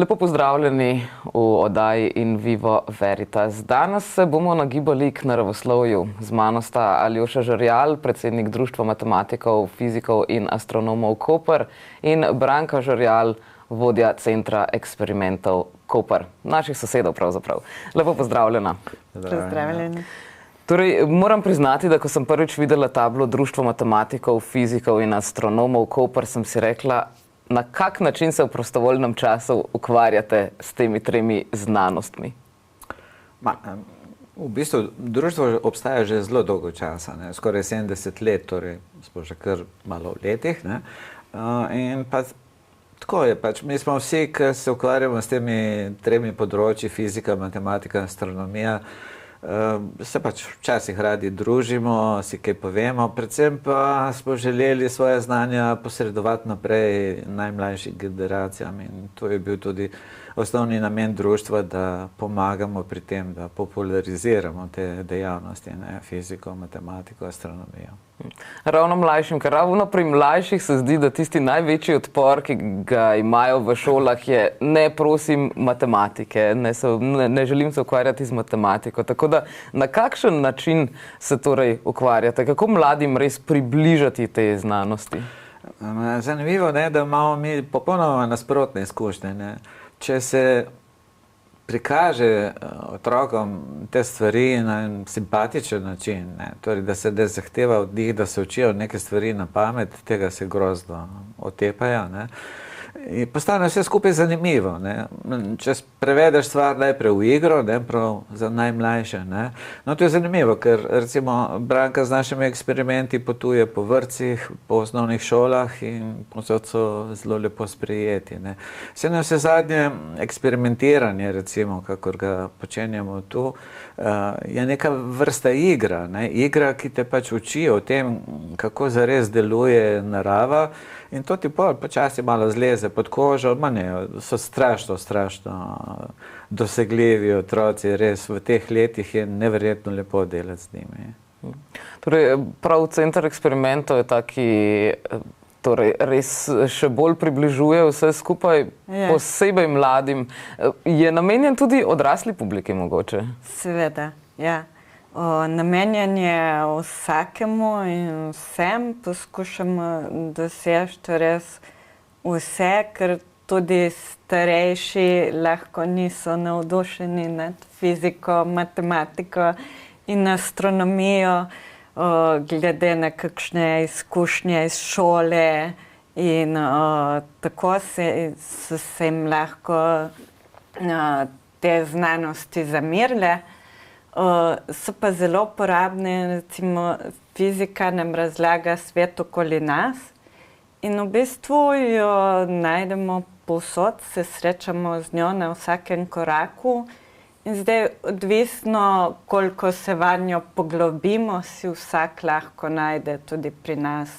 Lepo pozdravljeni v oddaji In Vivo Veritas. Danes se bomo nagibali k naravoslovju. Z mano sta Aljoša Žerjal, predsednik Društva matematikov, fizikov in astronomov Koper, in Branka Žerjal, vodja Centra eksperimentov Koper. Naših sosedov pravzaprav. Lepo pozdravljena. Pozdravljeni. Torej, moram priznati, da ko sem prvič videla tablo Društva matematikov, fizikov in astronomov Koper, sem si rekla, na kak način se v prostovoljnem času ukvarjate s temi tremi znanostmi? V bistvu društvo obstaja že zelo dolgo časa, skoraj 70 let, torej smo že kar malo v letih. In pa tako je, mi smo vsi, ki se ukvarjamo s temi tremi področji, fizika, matematika, astronomija, se včasih radi družimo, si kaj povemo, predvsem pa smo želeli svoje znanja posredovati naprej najmlajšim generacijam, in to je bil tudi osnovni namen društva, da pomagamo pri tem, da populariziramo te dejavnosti, fiziko, matematiko, astronomijo. Ravno mlajšim, ker ravno pri mlajših se zdi, da tisti največji odpor, ki ga imajo v šolah, je ne prosim matematike, ne želim se ukvarjati z matematiko. Tako da na kakšen način se torej ukvarjate? Kako mladim res približati te znanosti? Zanimivo, da imamo mi popolnoma nasprotne izkušnje. Če se prikaže otrokom te stvari na simpatičen način, torej da se ne zahteva od njih, da se učijo neke stvari na pamet, tega se grozno otepajo. In postane vse skupaj zanimivo. Če prevedeš stvar najprej v igro, prav za najmlajše. No, to je zanimivo, ker recimo Branka z našimi eksperimenti potuje po vrtcih, po osnovnih šolah in povsod so zelo lepo sprejeti. Vse na vse zadnje eksperimentiranje, recimo, kakor ga počenjamo tu, je neka vrsta igra. Igra, ki te uči o tem, kako zares deluje narava, in to ti počasi malo zleze pod kožo. So strašno dosegljivi otroci, res v teh letih je neverjetno lepo delati z njimi. Torej, prav Center eksperimentov je taki, torej res še bolj približuje vse skupaj, posebej mladim. Je namenjen tudi odrasli publiki mogoče? Seveda, ja. Namenjen je vsakemu in vsem, poskušamo doseči res vse, ker tudi starejši lahko niso navdušeni nad fiziko, matematiko in astronomijo, glede na kakšne izkušnje iz šole, in tako so se jim lahko te znanosti zamirile. So pa zelo uporabne, recimo fizika nam razlaga svet okoli nas in v bistvu jo najdemo povsod, se srečamo z njo na vsakem koraku, in zdaj odvisno, koliko se vanjo poglobimo, si vsak lahko najde tudi pri nas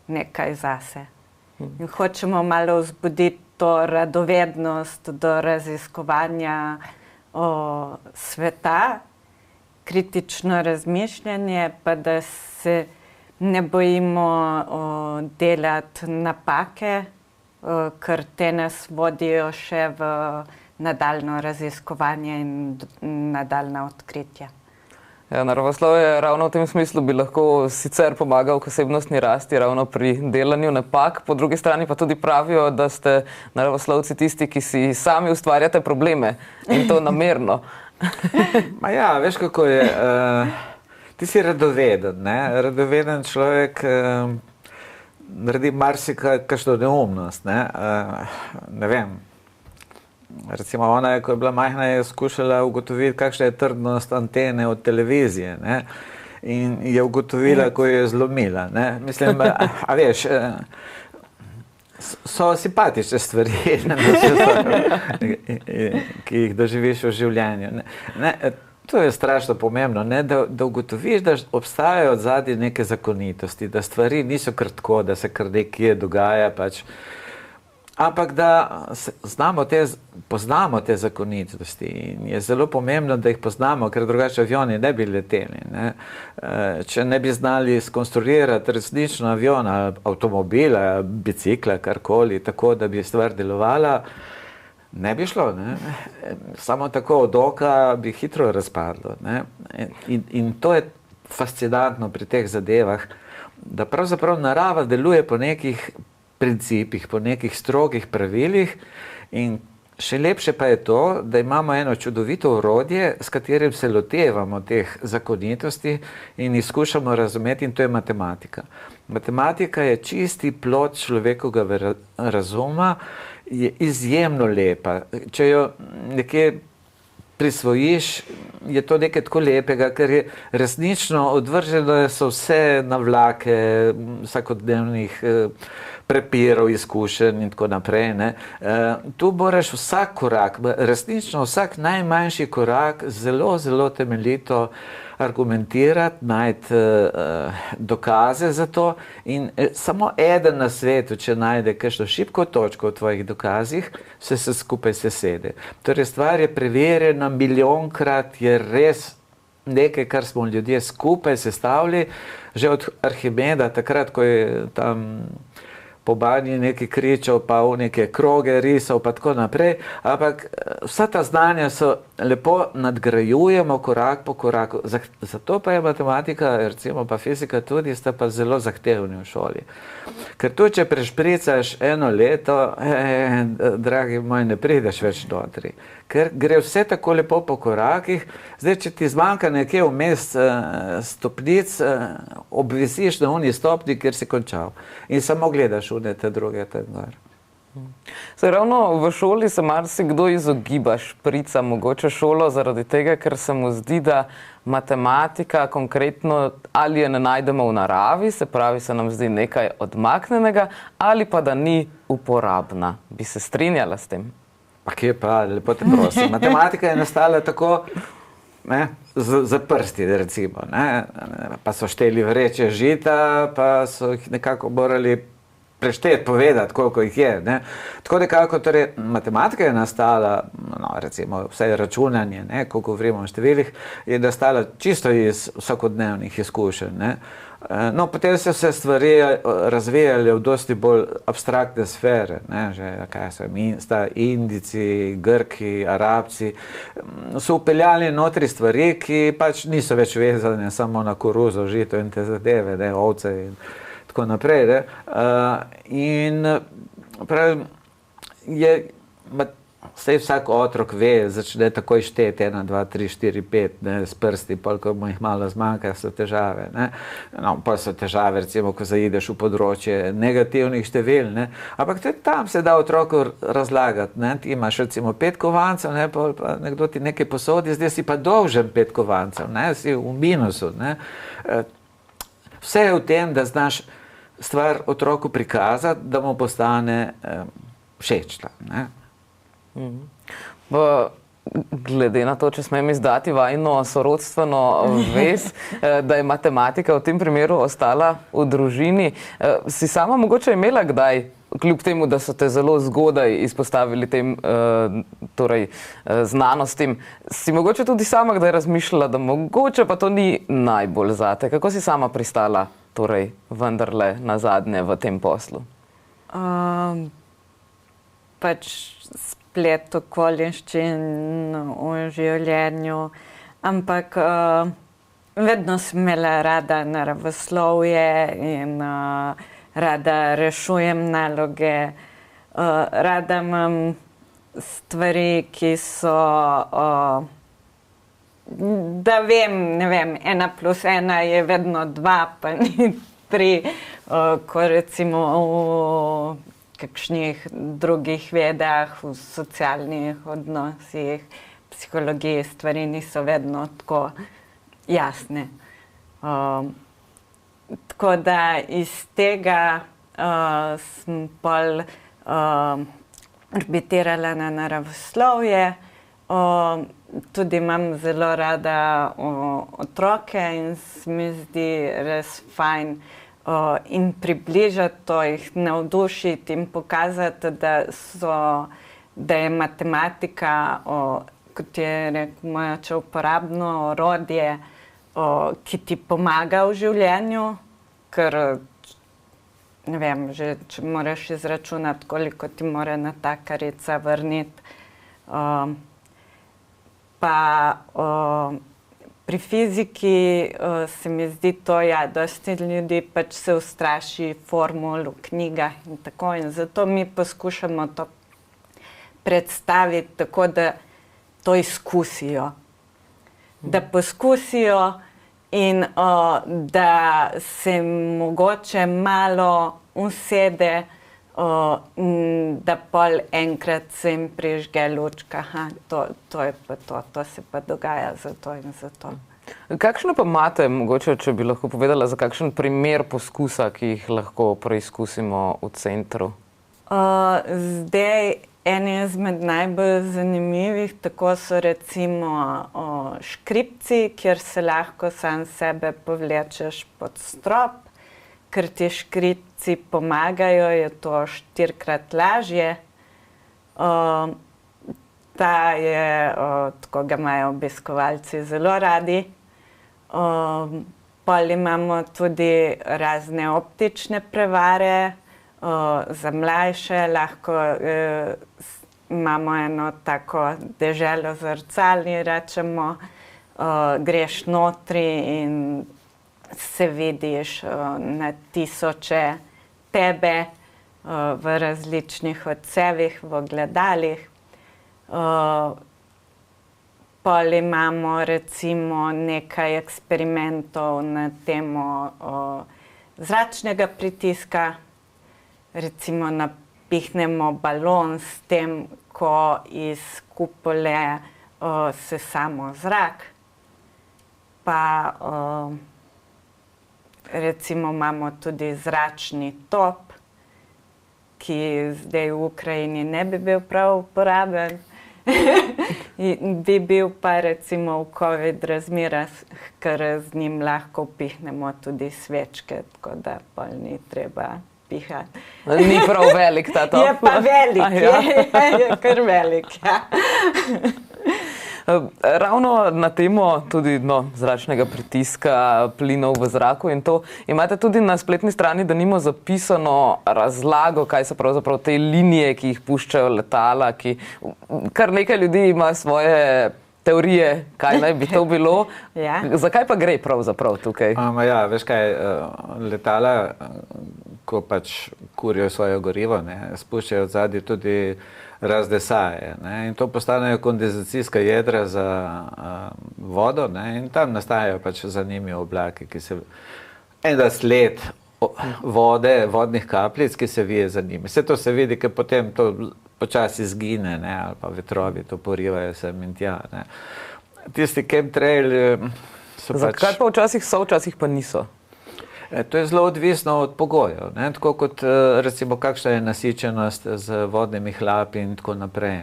nekaj zase. In hočemo malo vzbuditi to radovednost do raziskovanja sveta, kritično razmišljanje, pa da se ne bojimo delati napake, ker te nas vodijo še v nadaljnje raziskovanje in nadaljnja odkritja. Naravoslovje ravno v tem smislu bi lahko sicer pomagal k osebnostni rasti, ravno pri delanju napak, po drugi strani pa tudi pravijo, da ste naravoslovci tisti, ki si sami ustvarjate probleme, in to namerno. Veš kako je, ti si radoveden, radoveden človek naredi marsikakšno neumnost, ne vem. Recimo ona, ko je bila majhna, je skušala ugotoviti, kakšna je trdnost antene od televizije, in je ugotovila, ko je zlomila. Mislim, a veš, so simpatične stvari, ki jih doživiš v življenju. To je strašno pomembno, da ugotoviš, da obstajajo odzadaj neke zakonitosti, da stvari niso kar tako, da se kar nekje dogaja, ampak da poznamo te zakonitosti, in je zelo pomembno, da jih poznamo, ker drugače avioni ne bi leteli. Če ne bi znali skonstruirati resnično aviona, avtomobila, bicikla, karkoli, tako, da bi stvar delovala, Ne bi šlo, ne? Samo tako od oka bi hitro razpadlo. Ne? In to je fascinantno pri teh zadevah, da pravzaprav narava deluje po nekih principih, po nekih strogih pravilih in še lepše pa je to, da imamo eno čudovito orodje, s katerim se lotevamo teh zakonitosti in jih skušamo razumeti, in to je matematika. Matematika je čisti plod človekovega razuma, je izjemno lepa. Če jo nekje prisvojiš, je to nekaj tako lepega, ker je resnično odvrženo, so vse navlake vsakodnevnih prepirov, izkušenj in tako naprej. Ne. Tu moraš vsak korak, resnično vsak najmanjši korak zelo, zelo temeljito argumentirati, najti dokaze za to in samo eden na svetu, če najde kakšno šibko točko v tvojih dokazih, se skupaj sesede. Torej stvar je preverjena milijonkrat, je res nekaj, kar smo ljudje skupaj sestavili, že od Arhimeda, takrat, ko je tam po banji nekaj kričal, pa v neke kroge risal, pa tako naprej, ampak vsa ta znanja so lepo nadgrajujemo korak po koraku. Zato pa je matematika, recimo pa fizika tudi, sta pa zelo zahtevni v šoli. Ker tu, če prešpricaš eno leto, dragi moj, ne prideš več notri. Ker gre vse tako lepo po korakih. Zdaj, če ti zmanjka nekje vmes stopnic, obvisiš na uni stopni, kjer si končal. In samo gledaš une te druge, te gor. Zdaj, ravno v šoli se marsikdo izogiba šprica, mogoče šolo zaradi tega, ker se mu zdi, da matematika konkretno ali je ne najdemo v naravi, se pravi, se nam zdi nekaj odmaknjenega, ali pa da ni uporabna. Bi se strinjala s tem? Pa kje pa, lepo te prosim. Matematika je nastala tako, za prsti, recimo. Pa so šteli vreče žita, pa so jih nekako morali prešteti, povedati, koliko jih je. Ne? Tako nekako, torej, matematika je nastala, recimo vse računanje, ko govorimo o številih, je nastala čisto iz vsakodnevnih izkušenj. Ne? No, potem so se stvari razvijali v dosti bolj abstraktne sfere, že kaj so Indijci, Grki, Arabci, so upeljali notri stvari, ki pač niso več vezane samo na koruzo, žito in te zadeve, ovce in tako naprej. In pravi, saj vsak otrok ve, začne takoj šteti 1, 2, 3, 4, 5 s prsti, ko mu jih malo zmanjka, so težave. No, pa so težave, recimo, ko zaideš v področje negativnih števil. Ampak tudi tam se da otroku razlagati. Ti imaš recimo 5 kovancev, pa nekdo ti nekaj posodi, zdaj si pa dolžen 5 kovancev, si v minusu. Vse je v tem, da znaš stvar otroku prikazati, da mu postane všečna. Glede na to, če smem izdati vajno sorodstveno vez, da je matematika v tem primeru ostala v družini, si sama mogoče imela kdaj, kljub temu, da so te zelo zgodaj izpostavili tem znanostim, si mogoče tudi sama kdaj razmišljala, da mogoče pa to ni najbolj zate? Kako si sama pristala vendarle na zadnje v tem poslu? Pač splet okoliščin v življenju, ampak vedno sem imela rada naravoslovje in rada rešujem naloge, rada imam stvari, ki so, da vem, 1 + 1 je vedno 2, pa ni 3, ko recimo v kakšnih drugih vedah, v socialnih odnosih, psihologiji stvari niso vedno tako jasne. Tako da iz tega sem pol orbitirala na naravoslovje. Tudi imam zelo rada otroke in se mi zdi res fajn in približati to, jih navdušiti in pokazati, da je matematika, kot je rekel Mojača, uporabno orodje, ki ti pomaga v življenju, ker ne vem, že če moraš izračunati, koliko ti mora natakarica vrniti, Pa pri fiziki se mi zdi to, dosti ljudi pač se ustraši formul v knjigah in tako, in zato mi poskušamo to predstaviti tako, da to izkusijo. Da poskusijo in da se mogoče malo usede, da pol enkrat se jim prižge lučka, to je pa to se pa dogaja zato in zato. Kakšno pa imate, mogoče, če bi lahko povedala, za kakšen primer poskusa, ki jih lahko preizkusimo v centru? Zdaj, en izmed najbolj zanimivih, tako so recimo škripci, kjer se lahko sam sebe povlečeš pod strop, ker ti škripci pomagajo, je to 4-krat lažje. Tako ga imajo obiskovalci zelo radi. Pol imamo tudi razne optične prevare, za mlajše lahko imamo eno tako deželo zrcal, rečemo, greš notri in se vidiš na tisoče tebe v različnih odsevih, v ogledalih. Pol imamo recimo nekaj eksperimentov na temo zračnega pritiska. Recimo napihnemo balon s tem, ko iz kupole sesamo zrak. Pa recimo imamo tudi zračni top, ki zdaj v Ukrajini ne bi bil prav uporaben. Bi bil pa recimo v COVID razmerah, ker z njim lahko pihnemo tudi svečke, tako da pol ni treba pihati. Ni prav velik ta top. Je pa velik, je kar velik, ja. Ravno na temo tudi zračnega pritiska, plinov v zraku in to, imate tudi na spletni strani denimo zapisano razlago, kaj so pravzaprav te linije, ki jih puščajo letala, kar nekaj ljudi ima svoje teorije, kaj naj bi to bilo. Ja. Zakaj pa gre pravzaprav tukaj? Veš kaj, letala, ko pač kurijo svoje gorivo, spuščajo odzadaj tudi razdesaje, in to postanejo kondenzacijska jedra za vodo, in tam nastajajo pač zanimivi oblaki, ki se sled vode, vodnih kapljic, ki se vije za njimi. Vse to se vidi, ker potem to počasi zgine, ali pa vetrovi to porivajo sem in tja. Tisti chemtrail so pač... Zakaj pa včasih so, včasih pa niso? To je zelo odvisno od pogojev, tako kot recimo kakšna je nasičenost z vodnimi hlapi in tako naprej.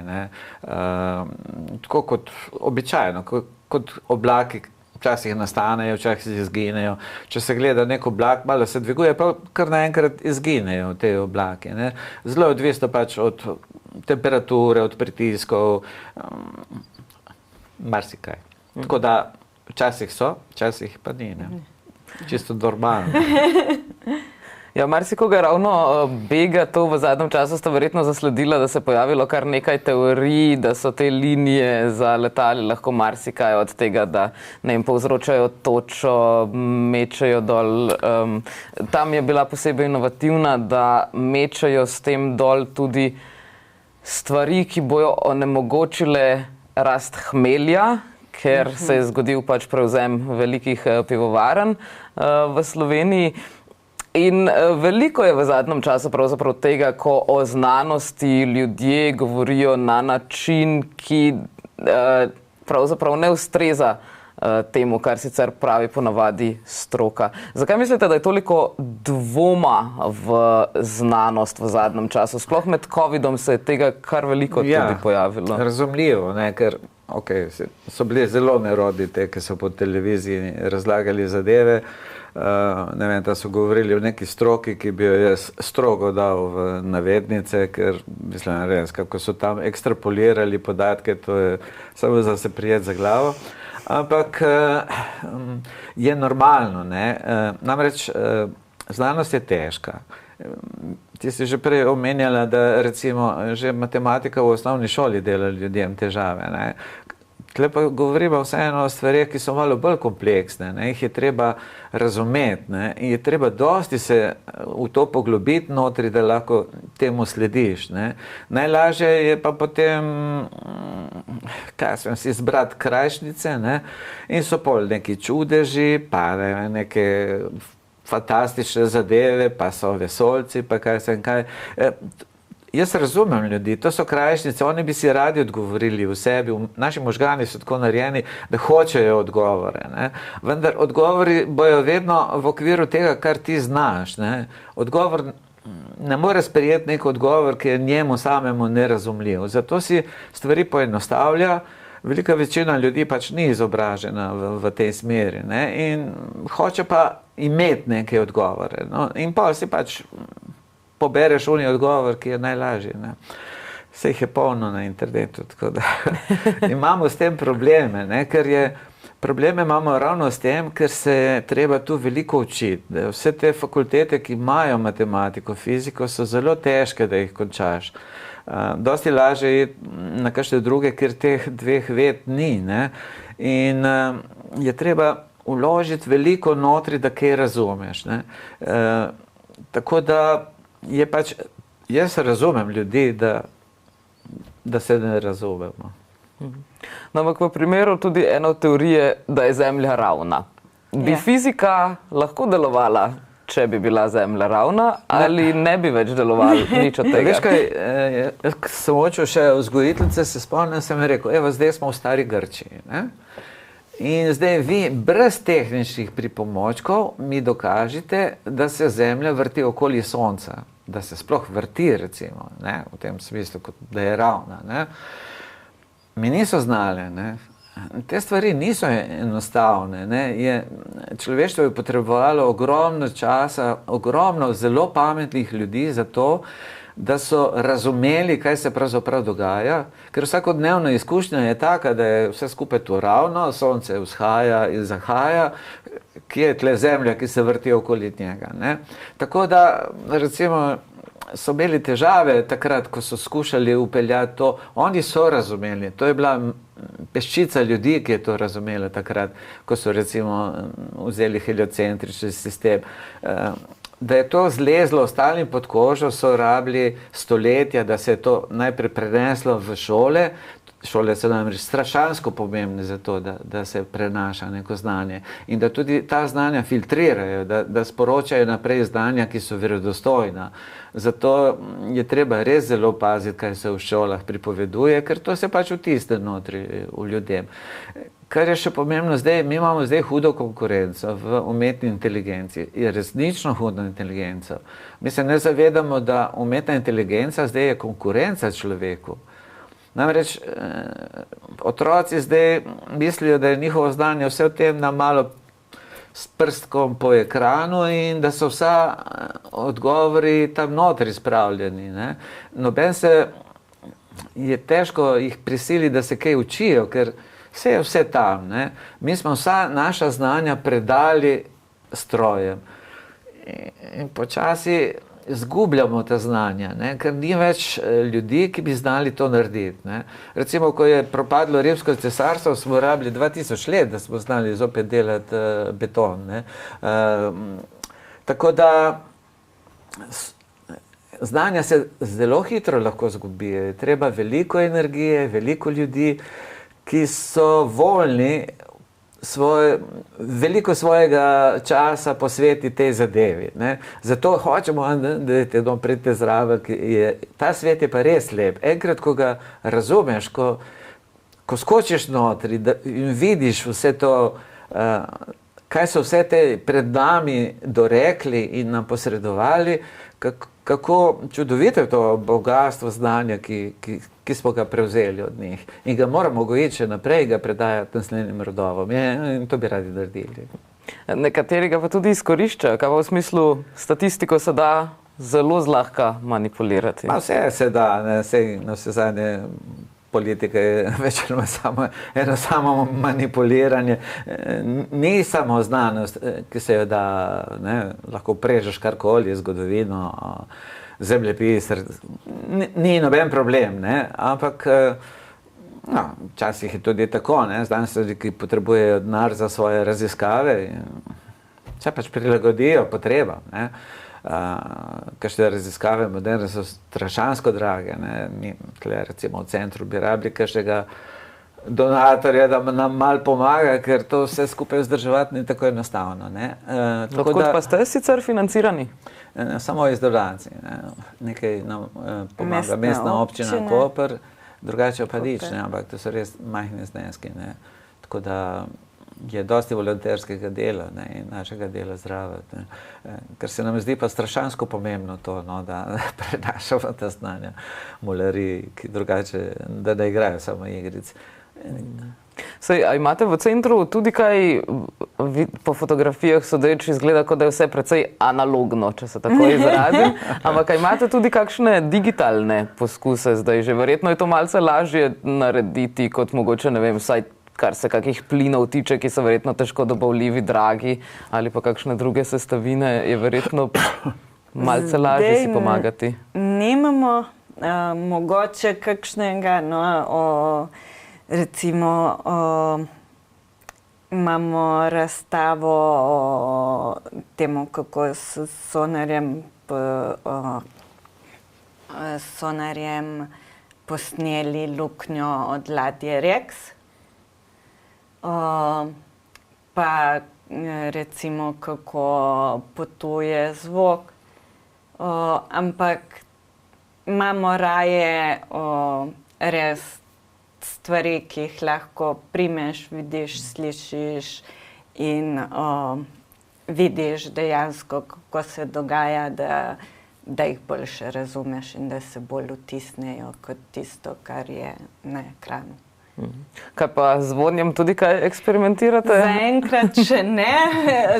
Tako kot običajno, kot oblaki včasih nastanejo, včasih izginejo. Če se gleda nek oblak, malo se dviguje, pa kar naenkrat izginejo te oblaki. Zelo odvisno pač od temperature, od pritiskov, marsikaj. Tako da včasih so, včasih pa ni. Čisto normalno. Ja, marsikoga ravno bega to v zadnjem času, sta verjetno zasledila, da se je pojavilo kar nekaj teorij, da so te linije za letali lahko marsikaj od tega, da jim povzročajo točo, mečejo dol. Tam je bila posebej inovativna, da mečejo s tem dol tudi stvari, ki bojo onemogočile rast hmelja, ker se je zgodil pač prevzem velikih pivovarn v Sloveniji. In veliko je v zadnjem času pravzaprav tega, ko o znanosti ljudje govorijo na način, ki pravzaprav ne ustreza temu, kar sicer pravi ponavadi stroka. Zakaj mislite, da je toliko dvoma v znanost v zadnjem času? Sploh med COVID-om se je tega kar veliko tudi pojavilo. Razumljivo, ker so bili zelo nerodni te, ki so po televiziji razlagali zadeve. Ne vem, da so govorili o neki stroki, ki bi jo jaz strogo dal v navednice, ker mislim, res, kako so tam ekstrapolirali podatke, to je samo za se prijeti za glavo. Ampak je normalno, namreč znanost je težka. ti si že prej omenjala, da recimo že matematika v osnovni šoli dela ljudem težave, ne. Tle pa govorimo vseeno o stvareh, ki so malo bolj kompleksne, ne, jih je treba razumeti, ne, in je treba dosti se v to poglobiti notri, da lahko temu slediš, ne. Najlažje je pa potem, si izbrati krajšnice, ne, in so pol neki čudeži, pa neke fantastične zadeve, pa so vesoljci, pa kaj. Jaz razumem ljudi, to so krajšnice, oni bi si radi odgovorili v sebi, naši možgani so tako narejeni, da hočejo odgovore, ne. Vendar odgovori bojo vedno v okviru tega, kar ti znaš, ne. Odgovor ne more sprejeti nek odgovor, ki je njemu samemu nerazumljiv. Zato si stvari poenostavlja, velika večina ljudi pač ni izobražena v tej smeri, ne, in hoče pa imeti neke odgovore, no, in pa si pač pobereš oni odgovor, ki je najlažji, ne. Vse jih je polno na internetu, tako da imamo s tem probleme, ne, probleme imamo ravno s tem, ker se je treba tu veliko učiti. Vse te fakultete, ki imajo matematiko, fiziko, so zelo težke, da jih končaš. Dosti lažje je na kakšne druge, ker teh dveh ved ni, ne. In je treba vložiti veliko notri, da kaj razumeš, ne. Tako da je pač, jaz razumem ljudi, da se ne razumemo. No, ampak v primeru tudi eno teorije, da je Zemlja ravna. Bi fizika lahko delovala, če bi bila Zemlja ravna, ali ne bi več delovali nič od tega? Veš kaj, jaz sem hočel še vzgojiteljice, se spomnim, sem rekel, evo, zdaj smo v stari Grčiji, ne? In zdaj vi brez tehničnih pripomočkov mi dokažite, da se Zemlja vrti okoli Sonca. Da se sploh vrti, recimo, ne, v tem smislu, da je ravna, ne. Mi niso znali, ne. Te stvari niso enostavne, ne. Človeštvo je potrebovalo ogromno časa, ogromno zelo pametnih ljudi za to, da so razumeli, kaj se pravzaprav dogaja, ker vsakodnevna izkušnja je taka, da je vse skupaj tu ravno, Sonce vzhaja in zahaja, kje je tle Zemlja, ki se vrti okoli njega, ne. Tako da, recimo, so imeli težave takrat, ko so skušali upeljati to, oni so razumeli, to je bila peščica ljudi, ki je to razumela takrat, ko so recimo vzeli heliocentrični sistem. Da je to zlezlo ostalim pod kožo, so rabili stoletja, da se je to najprej preneslo v šole. Šole so namreč strašansko pomembne za to, da se prenaša neko znanje in da tudi ta znanja filtrirajo, da sporočajo naprej znanja, ki so verodostojna. Zato je treba res zelo paziti, kaj se v šolah pripoveduje, ker to se pač vtisne notri v ljudem. Kar je še pomembno zdaj, mi imamo zdaj hudo konkurenco v umetni inteligenci, je resnično hudo inteligenco. Mi se ne zavedamo, da umetna inteligenca zdaj je konkurenca človeku. Namreč otroci zdaj mislijo, da je njihovo znanje vse v tem, da malo s prstkom po ekranu in da so vsa odgovori tam notri spravljeni, ne. Noben se je težko jih prisili, da se kaj učijo, ker vse je vse tam, ne. Mi smo vsa naša znanja predali strojem in počasi zgubljamo ta znanja, ne, ker ni več ljudi, ki bi znali to narediti, ne. Recimo, ko je propadlo Rimsko cesarstvo, smo rabili 2000 let, da smo znali zopet delati beton, ne. Tako da znanja se zelo hitro lahko zgubijo, treba veliko energije, veliko ljudi, ki so voljni veliko svojega časa posveti tej zadevi, ne. Zato hočemo, da pridete zraven, ta svet je pa res lep. Enkrat, ko ga razumeš, ko skočiš notri in vidiš vse to, kaj so vse te pred nami dorekli in nam posredovali, kako čudovito je to bogastvo znanja, ki smo ga prevzeli od njih. In ga moramo gojiti še naprej, ga predajati naslednjim rodovom. In to bi radi naredili. Nekateri ga pa tudi izkoriščajo, kaj pa v smislu statistiko se da zelo zlahka manipulirati. Vse se da, na vse zadnje politika je več ali manj eno samo manipuliranje. Ni samo znanost, ki se jo da, ne, lahko prežeš karkoli, zgodovino. zemljepis, ni noben problem, ne? Ampak no, včasih je tudi tako, ne? Zdaj so ljudi, ki potrebujejo denar za svoje raziskave, se pač prilagodijo potrebam, ne? Kakšne raziskave moderne so strašansko drage, ne? Mi, tle, recimo v centru bi rabili kakšnega donatorja, da nam malo pomaga, ker to vse skupaj vzdrževati ni tako enostavno, ne? Odkud pa ste sicer financirani? Samo iz donacij, ne? Nekaj nam pomaga mestna občina Koper, drugače pa nič, ne? Ampak to so res majhne zneski, ne? Tako da je dosti volonterskega dela, ne? In našega dela zraven, ne? Ker se nam zdi pa strašansko pomembno to, no? Da prenašamo ta znanja mulariji, ki drugače, da ne igrajo samo igric. Sej, a imate v centru tudi kaj, po fotografijah sodeč izgleda, kot da je vse precej analogno, če se tako izrazim, ampak a imate tudi kakšne digitalne poskuse zdaj že? Verjetno je to malce lažje narediti kot mogoče, ne vem, vsaj kar se kakih plinov tiče, ki so verjetno težko dobavljivi, dragi, ali pa kakšne druge sestavine, je verjetno malce lažje si pomagati. Nimamo mogoče kakšnega, no, recimo imamo razstavo o temu, kako s sonarjem posneli luknjo od ladje Rex. Pa recimo, kako potuje zvok. Ampak imamo raje res stvari, ki jih lahko primeš, vidiš, slišiš in vidiš dejansko, kako se dogaja, da jih boljše razumeš in da se bolj vtisnejo kot tisto, kar je na ekranu. Kaj pa z zvonjem tudi kaj eksperimentirate? Zaenkrat še ne.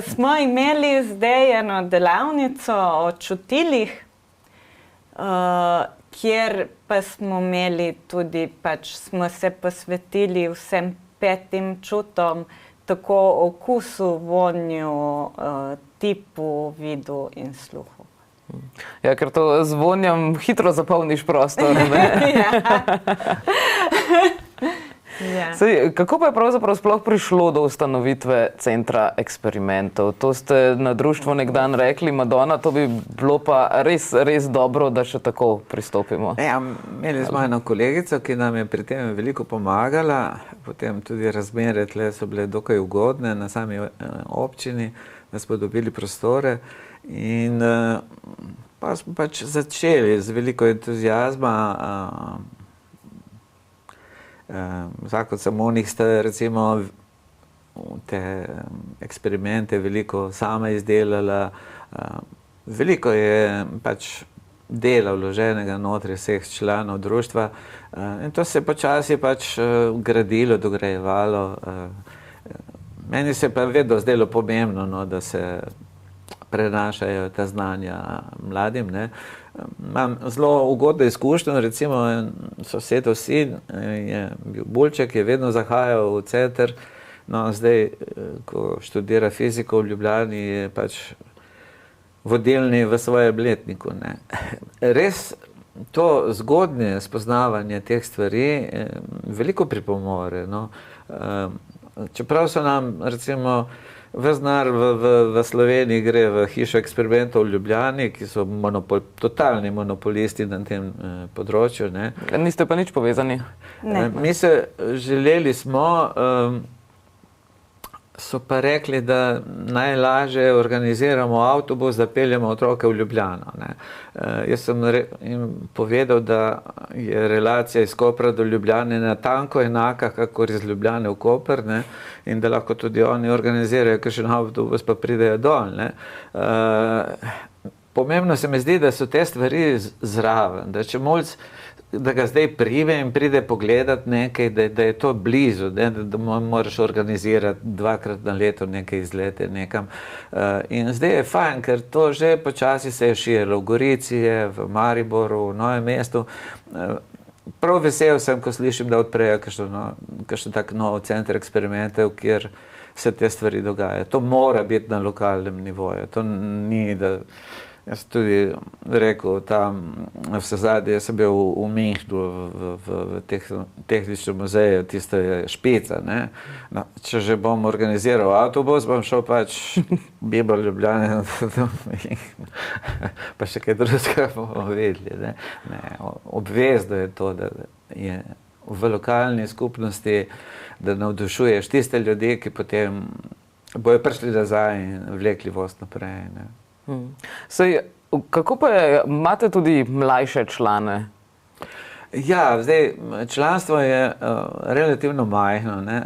Smo imeli zdaj eno delavnico o čutilih, kjer pa smo imeli tudi, pač smo se posvetili vsem 5 čutom, tako okusu, vonju, tipu, vidu in sluhu. Ja, ker to z vonjem hitro zapolniš prostor, ne? Ja. Sej, kako pa je pravzaprav sploh prišlo do ustanovitve Centra eksperimentov? To ste na društvu nek dan rekli, Madona, to bi bilo pa res, res dobro, da še tako pristopimo. Ja, imeli smo eno kolegico, ki nam je pri tem veliko pomagala, potem tudi razmere tle so bile dokaj ugodne na sami občini, da smo dobili prostore in pa smo pač začeli z veliko entuzijazma. Zakon Samonih sta recimo te eksperimente veliko sama izdelala, veliko je pač dela vloženega notri vseh članov društva in to se počasi pač gradilo, dograjevalo. Meni se pa vedno zdelo pomembno, no, da se prenašajo ta znanja mladim, ne. Imam zelo ugodno izkušnjo, recimo sosedov sin je bil Bulček, je vedno zahajal v center, no zdaj, ko študira fiziko v Ljubljani, je pač vodilni v svojem letniku, ne. Res to zgodnje spoznavanje teh stvari veliko pripomore, no. Čeprav so nam, recimo, ves denar v Sloveniji gre v hišo eksperimentov v Ljubljani, ki so totalni monopolisti na tem področju, ne. Niste pa nič povezani? Ne. Mi se želeli smo, so pa rekli, da najlažje organiziramo avtobus, da peljemo otroke v Ljubljano, ne. Jaz sem jim povedal, da je relacija iz Kopra do Ljubljane natanko enaka, kakor iz Ljubljane v Koper, ne, in da lahko tudi oni organizirajo kakšen avtobus, pa pridejo dol, ne. Pomembno se mi zdi, da so te stvari zraven, da če mulc, da ga zdaj prime in pride pogledat nekaj, da je to blizu, da moraš organizirati 2-krat na leto neke izlete nekam. In zdaj je fajn, ker to že počasi se je širilo. V Gorici je, v Mariboru, v Novem mestu. Prav vesel sem, ko slišim, da odprejo kakšen tak nov center eksperimentov, kjer se te stvari dogajajo. To mora biti na lokalnem nivoju. To ni, da Jaz tudi rekel, tam vse zadnje, jaz sem bil v Minhnu, v tehničnem muzeju, tisto je špica, ne. No, če že bom organiziral avtobus, bom šel pač Bibo Ljubljane do Minhna, pa še kaj drugega bomo vedeli, ne. Ne, obvezno je to, da je v lokalni skupnosti, da navdušuješ tiste ljudi, ki potem bojo prišli nazaj in vlekli voz naprej, ne. Saj, kako pa je, imate tudi mlajše člane? Ja, zdaj, članstvo je relativno majhno, ne.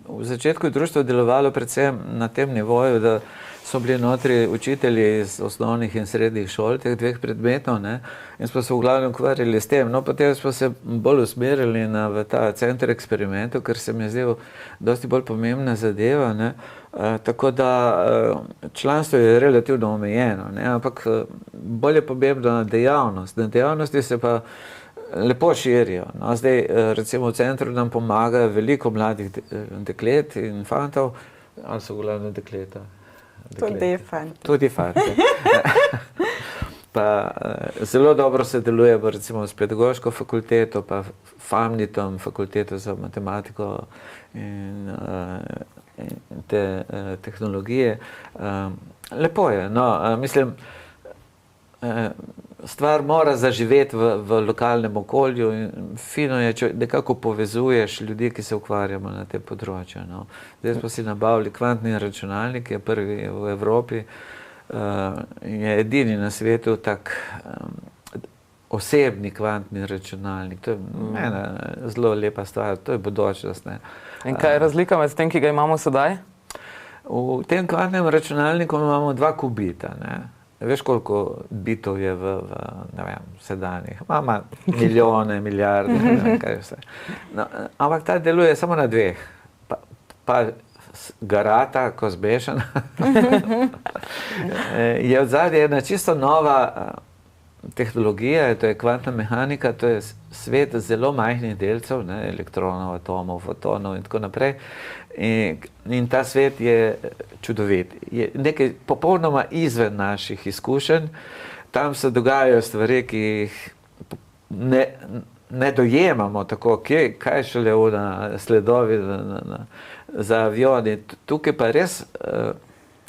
V začetku je društvo delovalo predvsem na tem nivoju, da so bili notri učitelji iz osnovnih in srednjih šol, teh dveh predmetov, ne, in smo se v glavnem ukvarjali s tem. No, potem smo se bolj usmerili v ta center eksperimentov, ker se mi je zdel dosti bolj pomembna zadeva, ne. Tako da članstvo je relativno omejeno, ne, ampak bolj je pomembna dejavnost. Na dejavnosti se pa lepo širijo. No, zdaj, recimo v centru nam pomaga veliko mladih deklet in fantov, ali so v glavnem dekleta? Tudi fanti. Tudi fanti. Pa zelo dobro se deluje recimo s pedagoško fakulteto, pa FAMNIT-om, fakulteto za matematiko in te tehnologije. Lepo je, no, mislim, stvar mora zaživeti v lokalnem okolju in fino je, če nekako povezuješ ljudi, ki se ukvarjamo na tem področju, no. Zdaj smo si nabavili kvantni računalnik, je prvi v Evropi, je edini na svetu tak osebni kvantni računalnik. To je ena zelo lepa stvar, to je bodočnost, ne. In kaj je razlika med tem, ki ga imamo sedaj? V tem kvantnem računalniku imamo 2 kubita, ne. Veš, koliko bitov je v ne vem, sedanjih? Ima milijone, milijarde, ne vem, kaj vse. No, ampak ta deluje samo na 2. Pa garata, ko zbešena. Je odzadje ena čisto nova tehnologija, to je kvantna mehanika, to je svet zelo majhnih delcev, ne, elektronov, atomov, fotonov in tako naprej. In ta svet je čudovit. Je nekaj popolnoma izven naših izkušenj. Tam se dogajajo stvari, ki jih ne dojemamo tako, kaj šele sledovi za avioni. Tukaj pa res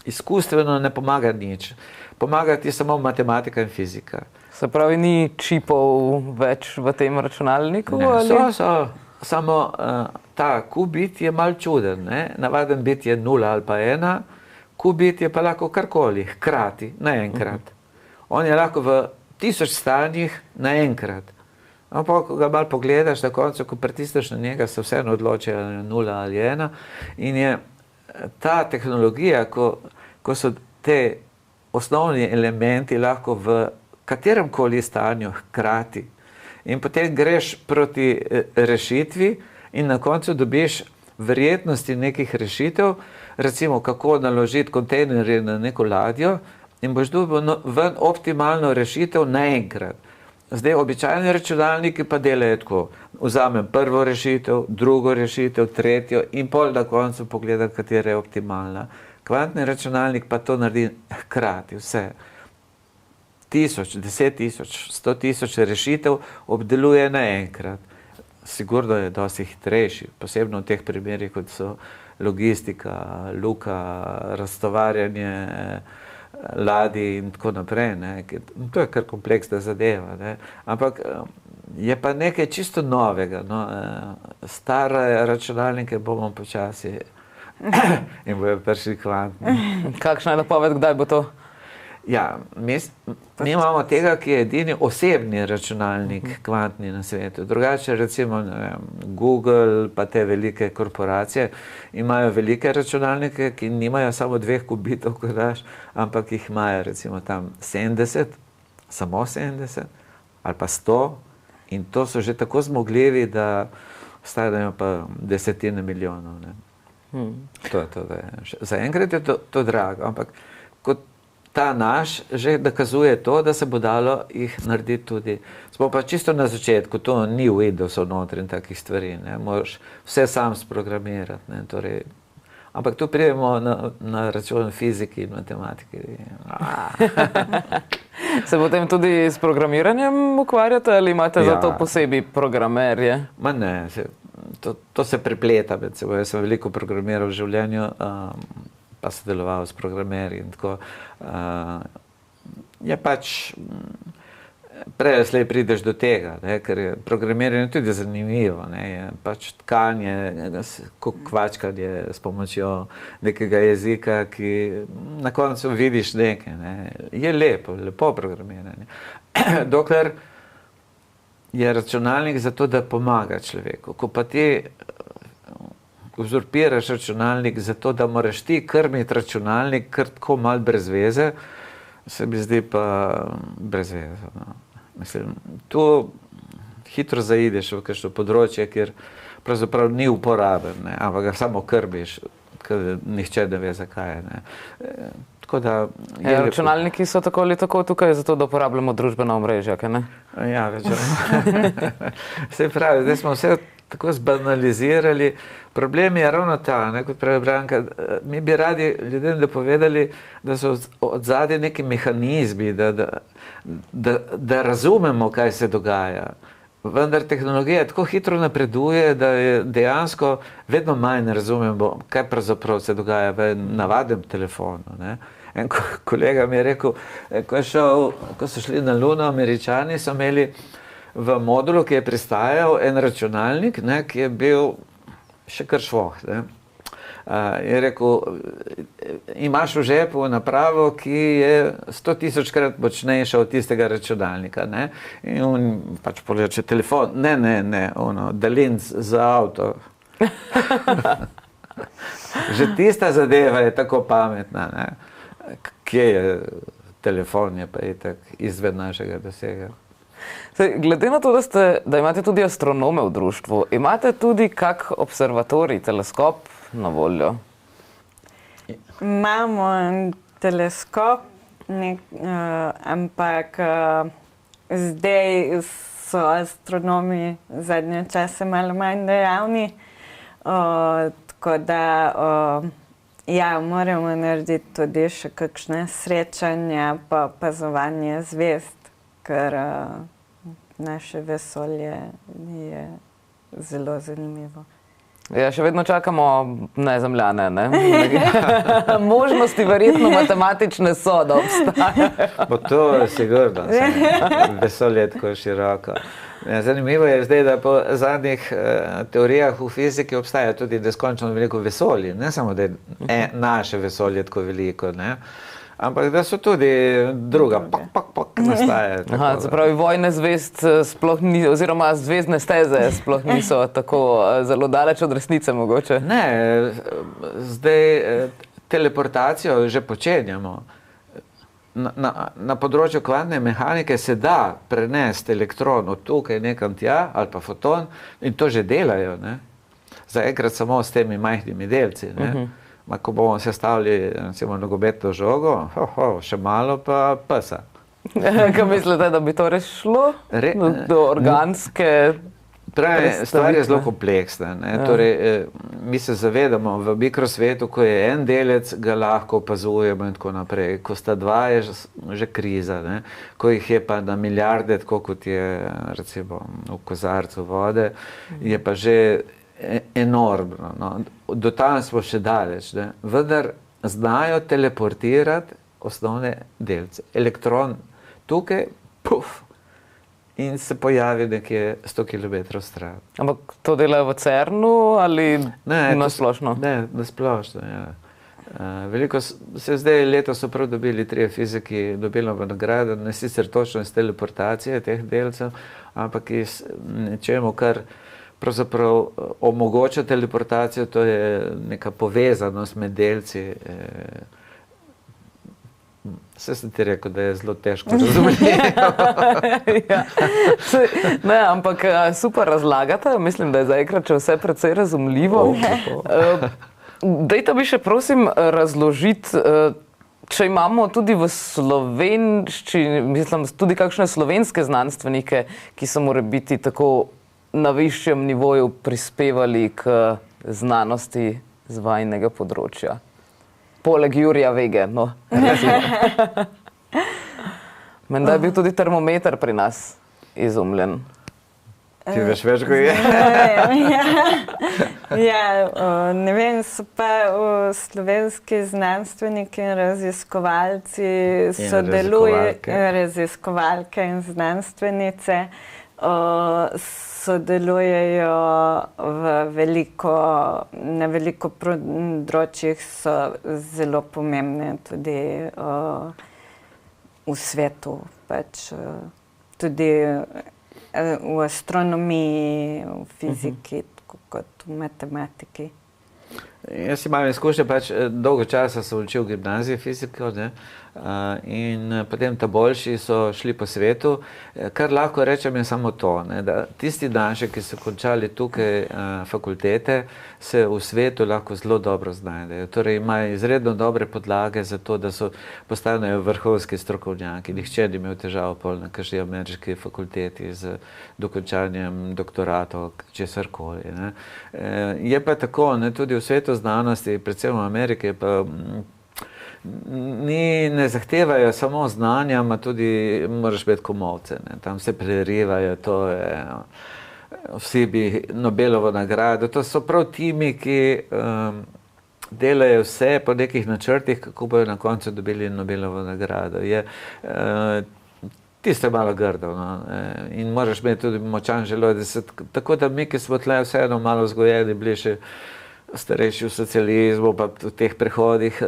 izkustveno ne pomaga nič. Pomaga ti samo matematika in fizika. Se pravi, ni čipov več v tem računalniku? Ne, so. Samo ta qubit je malo čuden, ne? Navaden bit je 0 ali pa 1, qubit je pa lahko karkoli, hkrati, naenkrat. On je lahko v 1000 stanjih naenkrat. Ampak, ko ga malo pogledaš, na koncu, ko pritisneš na njega, se vseeno odloči 0 ali 1. In je ta tehnologija, ko so te osnovni elementi lahko v kateremkoli stanju hkrati, in potem greš proti rešitvi in na koncu dobiš verjetnosti nekih rešitev, recimo kako naložiti kontejnerje na neko ladjo in boš dobil ven optimalno rešitev naenkrat. Zdaj, običajni računalniki pa delajo tako. Vzamem prvo rešitev, drugo rešitev, tretjo in pol na koncu pogledam, katera je optimalna. Kvantni računalnik pa to naredi hkrati, vse. 1000, 10.000, 100.000 rešitev obdeluje naenkrat. Sigurno je dosti hitrejši, posebno v teh primerih, kot so logistika, luka, raztovarjanje ladij in tako naprej, ne. To je kar kompleksna zadeva, ne. Ampak je pa nekaj čisto novega, no. Stare računalnike bomo počasi in bojo prišli kvantni. Kakšna je napoved, kdaj bo to? Ja, mi imamo tega, ki je edini osebni računalnik kvantni na svetu. Drugače, recimo, ne vem, Google pa te velike korporacije imajo velike računalnike, ki nimajo samo 2 kubitov, ko daš, ampak jih imajo recimo tam 70, samo 70 ali pa 100, in to so že tako zmogljivi, da stanejo pa desetine milijonov, ne. Zaenkrat je to drago, ampak kot ta naš že dokazuje to, da se bo dalo jih narediti tudi. Smo pa čisto na začetku, to ni v Windowsu notri in takih stvari, ne. Moraš vse sam sprogramirati, ne. Torej, Ampak tu pridemo na račun fiziki in matematiki. Se potem tudi s programiranjem ukvarjate ali imate za to posebej programerje? Ma ne, to se prepleta med seboj. Jaz sem veliko programiral v življenju, pa sodeloval s programerji in tako. Je pač, prej ali slej prideš do tega, ne, ker je programiranje tudi zanimivo, ne, je pač tkanje, kvačkanje s pomočjo nekega jezika, ki na koncu vidiš nekaj, ne. Je lepo programiranje. Dokler je računalnik zato, da pomaga človeku. Ko pa ti uzurpiraš računalnik zato, da moraš ti krmiti računalnik kar tako malo brez veze, se mi zdi pa brez veze. No. Mislim, tu hitro zaideš v kakšno področje, kjer pravzaprav ni uporaben, ne, ampak ga samo krbiš, ker nihče ne ve, zakaj je. Ne. Tako da računalniki so tako ali tako tukaj zato, da uporabljamo družbena omrežja, kaj ne? Ja, se pravi, zdaj smo vse tako zbanalizirali. Problem je ravno ta, ne, kot pravi Branka, mi bi radi ljudem dopovedali, da so odzadaj neki mehanizmi, da razumemo, kaj se dogaja. Vendar tehnologija tako hitro napreduje, da je dejansko vedno manj razumemo, kaj pravzaprav se dogaja v navadnem telefonu. Ne. En kolega mi je rekel, ko so šli na Luno, Američani so imeli v modulu, ki je pristajal, en računalnik, ne, ki je bil še kar švoh. Ne. Je rekel, imaš v žepu napravo, ki je 100.000-krat močnejša od tistega računalnika. Ne. In on pač poleče telefon, ne, daljinc za avto. Že tista zadeva je tako pametna, ne. Kje je telefon, je pa itak izven našega dosega. Glede na to, da imate tudi astronome v društvu, imate tudi kak observatorij, teleskop na voljo? Imamo en teleskop, ampak zdaj so astronomi zadnje čase malo manj dejavni, tako da ja, moramo narediti tudi še kakšne srečanja pa opazovanje zvezd, ker naše vesolje je zelo zanimivo. Ja, še vedno čakamo Zemljane, ne? Možnosti verjetno matematične so, da obstajajo. To je sigurno, vesolje je tako široko. Zanimivo je zdaj, da po zadnjih teorijah v fiziki obstaja tudi neskončno veliko vesolje. Ne samo, da je naše vesolje tako veliko, ne? Ampak da so tudi druga, nastajajo. Se pravi, vojne zvezd sploh ni, oziroma zvezdne steze sploh niso tako zelo daleč od resnice mogoče? Ne, zdaj teleportacijo že počenjamo. Na področju kvantne mehanike se da prenesti elektron od tukaj nekam tja, ali pa foton, in to že delajo, ne. Zaenkrat samo s temi majhnimi delci, ne. Ko bomo sestavili, recimo, nogometno žogo, še malo pa psa. Kaj mislite, da bi to res šlo? Do organske stvar je zelo kompleksna. Torej, mi se zavedamo v mikrosvetu, ko je en delec, ga lahko opazujemo in tako naprej. Ko sta dva, je že kriza. Ne? Ko jih je pa na milijarde, tako kot je recimo v kozarcu vode, je pa že enormno. No. Do tam smo še daleč. Ne? Vendar znajo teleportirati osnovne delce. Elektron tukaj, puf, in se pojavi nekje 100 km stran. Ampak to delajo v CERN-u ali na splošno? Ne, na splošno, ja. Veliko se zdaj letos so prav dobili 3 fiziki Nobelovo nagrado, ne sicer točno iz teleportacije teh delcev, ampak iz nečemu, kar pravzaprav omogoča teleportacijo, to je neka povezanost med delci. Vse sem ti rekel, da je zelo težko razumeti. Ja. Ne, ampak super razlagate, mislim, da je zaenkrat še vse precej razumljivo. Dajte mi še prosim razložiti, če imamo tudi v slovenščini, mislim, tudi kakšne slovenske znanstvenike, ki so morebiti tako na višjem nivoju prispevali k znanosti z vajnega področja? Poleg Jurija Vege, no. Menda je bil tudi termometer pri nas izumljen. Ti veš več, ko je? Ne vem, so pa slovenski znanstveniki in raziskovalci raziskovalke in znanstvenice sodelujejo na veliko področjih, so zelo pomembne tudi v svetu, pač tudi v astronomiji, v fiziki, tako kot v matematiki. Jaz imam izkušnje, pač dolgo časa sem učil v gimnaziji fiziko, ne? In potem ta boljši so šli po svetu. Kar lahko rečem je samo to, ne? Da tisti naši, ki so končali tukaj fakultete, se v svetu lahko zelo dobro znajdejo. Torej imajo izredno dobre podlage za to, da postanejo vrhunski strokovnjaki. Nihče ni imel težav pol na kakšni ameriški fakulteti z dokončanjem doktoratov, česarkoli, ne? Je pa tako, ne, tudi v svetu znanosti, predvsem v Ameriki, pa ne zahtevajo samo znanja, ma tudi moraš biti komolce, ne? Tam se prerivajo, to je, vsi bi Nobelovo nagrado, to so prav timi, ki delajo vse po nekih načrtih, kako bojo na koncu dobili Nobelovo nagrado. Tisto je malo grdo, no? In moraš imeti tudi močan želodec, tako da mi, ki smo tle vseeno malo vzgojeni, bili še starejši v socializmu, pa v teh prehodih,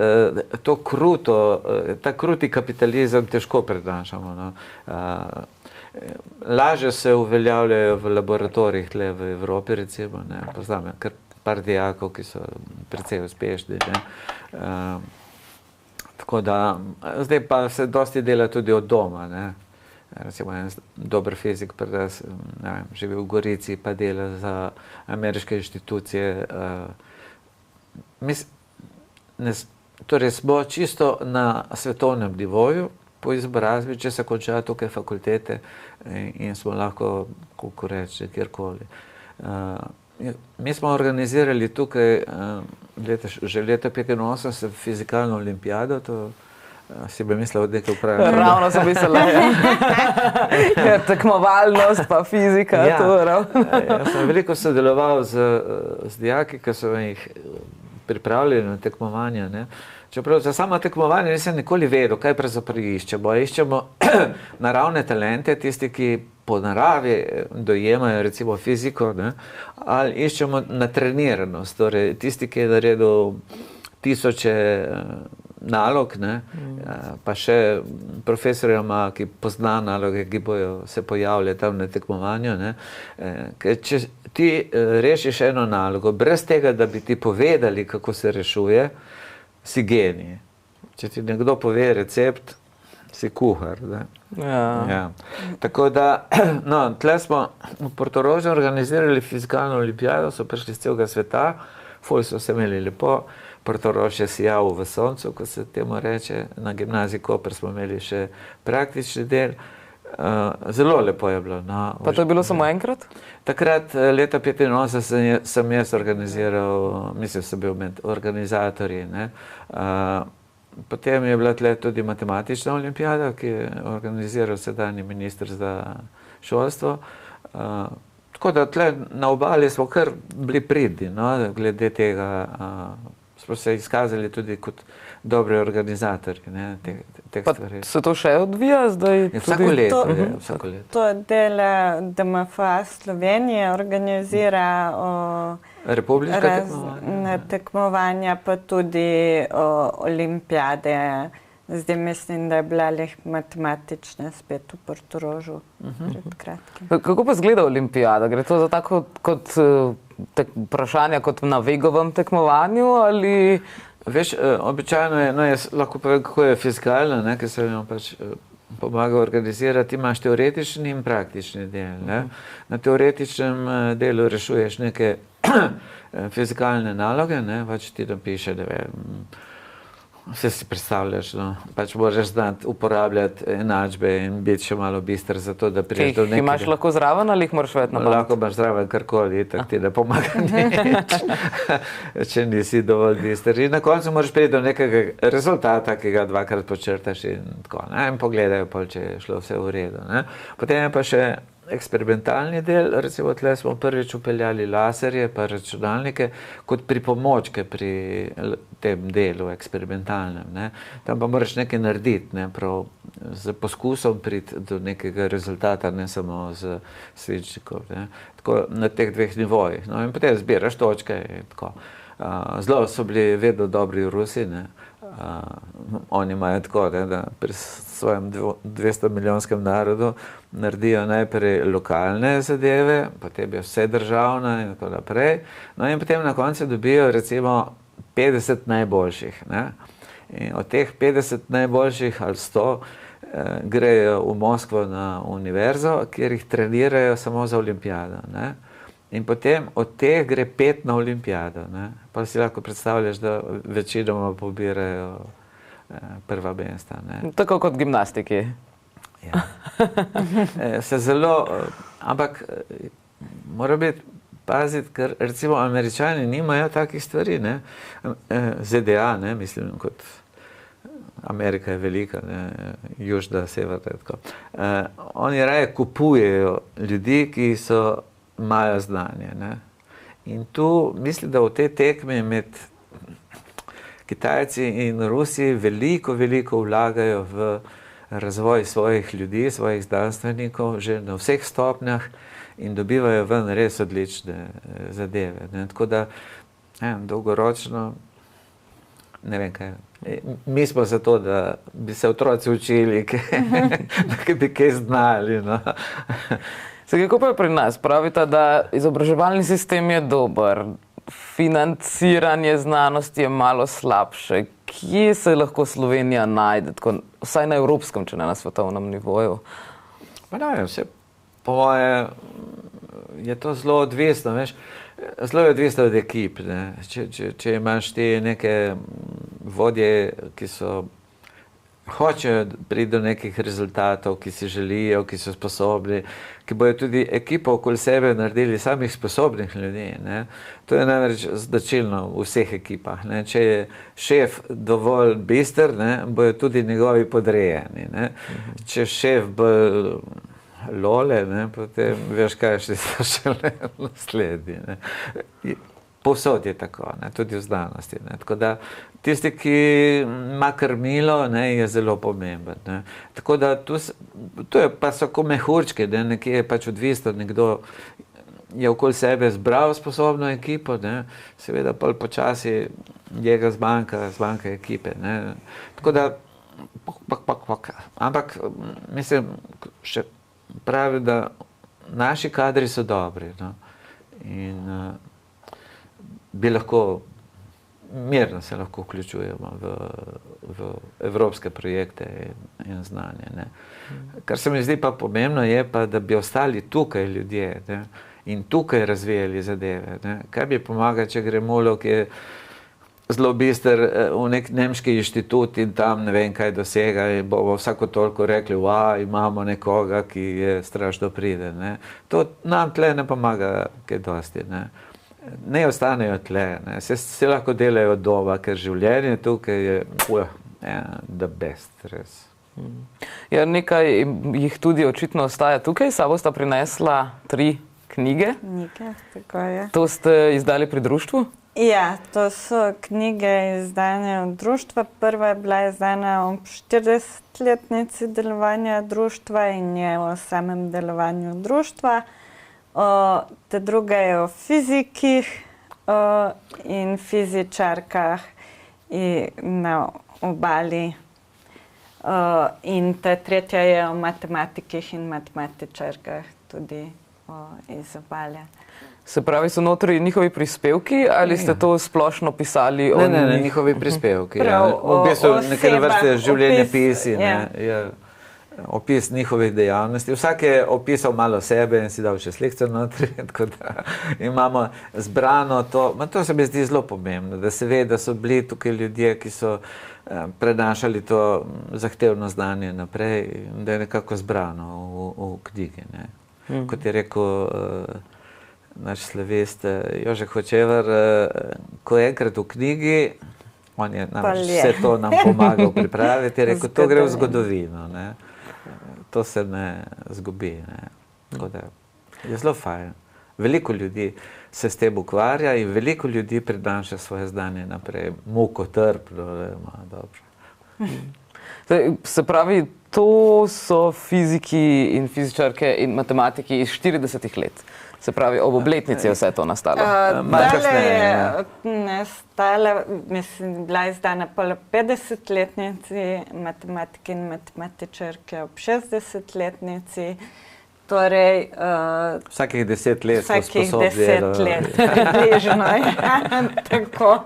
to kruto, ta kruti kapitalizem težko prenašamo, no? Lažje se uveljavljajo v laboratorijih tle v Evropi, recimo, ne? Poznam kar par dijakov, ki so precej uspešni, ne? Tako da, zdaj pa se dosti dela tudi od doma, ne? Recimo en dober fizik pri nas, ne vem, živi v Gorici, pa dela za ameriške inštitucije. Torej smo čisto na svetovnem nivoju po izobrazbi, če se končajo tukaj fakultete in smo lahko, kako reči, kjerkoli. Mi smo organizirali tukaj že leta 1985 fizikalno olimpijado, to si bi mislil od nekaj upravljanja. Ravno sem mislila, tekmovalnost pa fizika. Jaz sem veliko sodeloval z dijaki, ki so jih pripravljali na tekmovanja, ne? Čeprav za sama tekmovanja nisem nikoli vedel, kaj pravzaprav iščemo. Iščemo naravne talente, tisti, ki po naravi dojemajo recimo fiziko, ne? Ali iščemo natreniranost, torej tisti, ki je naredil tisoče nalog, ne? Pa še profesorja ima, ki pozna naloge, ki bojo se pojavljali tam na tekmovanju, ne? Ker če ti rešiš eno nalogo, brez tega, da bi ti povedali, kako se rešuje, si genij. Če ti nekdo pove recept, si kuhar, ne? Ja. Tako da, no, tle smo v Portorožu organizirali fizikalno olimpijado, so prišli z celega sveta, ful so se imeli lepo, Portorož je sijal v soncu, kot se temu reče, na gimnaziji Koper smo imeli še praktični del. Zelo lepo je bilo. No, pa to je bilo samo enkrat? Takrat, leta 1985, sem jaz organiziral, mislim, sem bil med organizatorji, ne. Potem je bila tle tudi matematična olimpijada, ki je organiziral sedanji minister za šolstvo. Tako da tle na obali smo kar bili pridni, no, glede tega. Smo se izkazali tudi kot dobri organizatorji, ne, teh stvari. Se to še odvija zdaj? Vsako leto. To del DMFA Slovenije organizira republiška tekmovanja, pa tudi olimpijade. Zdaj mislim, da je bila matematična spet v Portorožu pred kratkim. Kako pa izgleda olimpijada? Gre to za tako kot vprašanja kot na Vegovem tekmovanju ali? Veš, običajno je, no jaz lahko povem, kako je fizikalna, ne, ker sem jo pač pomagal organizirati, imaš teoretični in praktični del, ne. Na teoretičnem delu rešuješ neke fizikalne naloge, ne, pač ti napiše, ne vem, Vse si predstavljaš, no. Pač moraš znati uporabljati enačbe in biti še malo bister za to, da priješ do nekega. Ki jih imaš lahko zraven ali jih moraš vedeti na pamet? Lahko imaš zraven karkoli, tako ti ne pomaga nič, če nisi dovolj bister. In na koncu moraš priti do nekega rezultata, ki ga dvakrat počrtaš in tako, ne, in pogledajo pol, če je šlo vse v redu, ne. Potem je pa še eksperimentalni del, recimo tle smo prvič upeljali laserje pa računalnike kot pripomočke pri tem delu eksperimentalnem, ne. Tam pa moraš nekaj narediti, ne, prav z poskusom priti do nekega rezultata, ne samo z svinčnikom, ne. Tako na teh dveh nivojih, no, in potem zbiraš točke in tako. Zelo so bili vedno dobri v Rusiji, ne. Oni imajo tako, ne, da pri svojem 200-milijonskem narodu naredijo najprej lokalne zadeve, potem je vse državne in tako naprej. No in potem na koncu dobijo recimo 50 najboljših, ne. In od teh 50 najboljših ali 100 grejo v Moskvo na univerzo, kjer jih trenirajo samo za olimpijado, ne. In potem od teh gre 5 na olimpijado, ne. Pa si lahko predstavljaš, da večinoma pobirajo prva mesta, ne. Tako kot gimnastiki. Ja. Se zelo, ampak mora biti paziti, ker recimo Američani nimajo takih stvari, ne. ZDA, ne, mislim, kot Amerika je velika, ne, južna, severna, tako. Oni raje kupujejo ljudi, ki imajo znanje, ne. In tu mislim, da v tej tekmi med Kitajci in Rusi veliko vlagajo v razvoj svojih ljudi, svojih znanstvenikov, že na vseh stopnjah in dobivajo ven res odlične zadeve, ne. Tako da, dolgoročno, ne vem kaj, mi smo za to, da bi se otroci učili, da bi kaj znali, no. Kako pa je pri nas? Pravite, da izobraževalni sistem je dober, financiranje znanosti je malo slabše. Kje se lahko Slovenija najde, tako, vsaj na evropskem, če ne na svetovnem nivoju? Pa ne vem, po moje je to zelo odvisno, veš. Zelo je odvisno od ekip, ne. Če imaš ti neke vodje, ki hočejo priti do nekih rezultatov, ki si želijo, ki so sposobni, ki bojo tudi ekipo okoli sebe naredili samih sposobnih ljudi, ne. To je namreč značilno v vseh ekipah, ne. Če je šef dovolj bister, ne, bojo tudi njegovi podrejeni, ne. Če šef bolj lole, ne, potem veš, kaj so šele naslednji, ne. Povsod je tako, ne, tudi v znanosti, ne. Tako da tisti, ki ima krmilo, ne, je zelo pomemben, ne. Tako da pa so ko mehurčki, ne, nekje je pač odvisno, nekdo je okoli sebe zbral sposobno ekipo, ne, seveda pol počasi njega zmanjka ekipe, ne. Tako da, ampak mislim, še pravi, da naši kadri so dobri, no, in bi lahko, mirno se lahko vključujemo v evropske projekte in znanje, ne. Kar se mi zdi pa pomembno je pa, da bi ostali tukaj ljudje, ne, in tukaj razvijali zadeve, ne. Kaj bi pomaga, če gre mulo, ki je zelo bister v nek nemški inštitut in tam ne vem kaj dosega in bomo vsako toliko rekli, imamo nekoga, ki je strašno priden, ne. To nam tle ne pomaga kaj dosti, ne. Ne ostanejo tle, ne. Se lahko delajo od doma, ker življenje tukaj je the best, res. Ja, nekaj jih tudi očitno ostaja tukaj, sabo sta prinesla 3 knjige. Tako je. To ste izdali pri društvu? Ja, to so knjige izdane od društva. Prva je bila izdana o 40-letnici delovanja društva in je o samem delovanju društva. Ta druga je o fizikih in fizičarkah na obali. In ta tretja je o matematikih in matematičarkah tudi iz obale. Se pravi, so notri njihovi prispevki ali ste to splošno pisali o njih? Ne, njihovi prispevki. V bistvu nekaj vrste življenjepisi, ne. opis njihovih dejavnosti. Vsak je opisal malo sebe in si dal še slikce notri, tako da imamo zbrano to. To se mi zdi zelo pomembno, da se ve, da so bili tukaj ljudje, ki so prenašali to zahtevno znanje naprej in da je nekako zbrano v knjigi. Ne. Kot je rekel naš slavist Jože Hočevar, ko je enkrat v knjigi, on je vse to nam pomagal pripraviti, je rekel, to gre v zgodovino, ne. To se ne zgubi. Ne. Tako da je zelo fajn. Veliko ljudi se s tem ukvarja in veliko ljudi prenaša svoje znanje naprej. Mukotrpno, dobro. Se pravi, to so fiziki in fizičarke in matematiki iz 40 let. Se pravi, ob obletnici je vse to nastalo. Tale je nastala, mislim, bila izdana po 50-letnici matematike in matematičarke ob 60-letnici. Torej, vsakih 10 let smo vsakih sposobni. 10 let, približno, tako.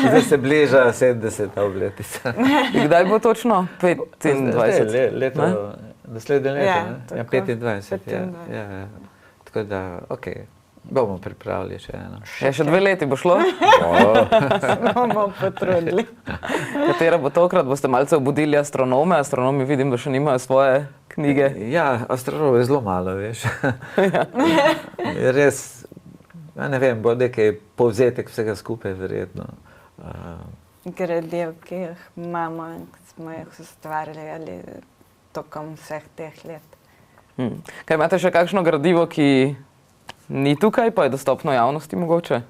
Zdaj se bliža 70. obletnica. Kdaj bo točno? 25? Leto, naslednje leto, Ja, ne? Ja, tako. 25. Ja. Tako da, bomo pripravili še eno. Ja, še 2 leti bo šlo? Bomo potrudili. Katera bo tokrat? Boste malce obudili astronome? Astronomi vidim, da še nimajo svoje knjige. Ja, astronomov je zelo malo, veš. Je res, ne vem, bo nekaj povzetek vsega skupaj, verjetno. Gradiv, ki jih imamo in ki smo jih ustvarili ali tokom vseh teh let. Kaj imate še kakšno gradivo, ki ni tukaj, pa je dostopno javnosti mogoče?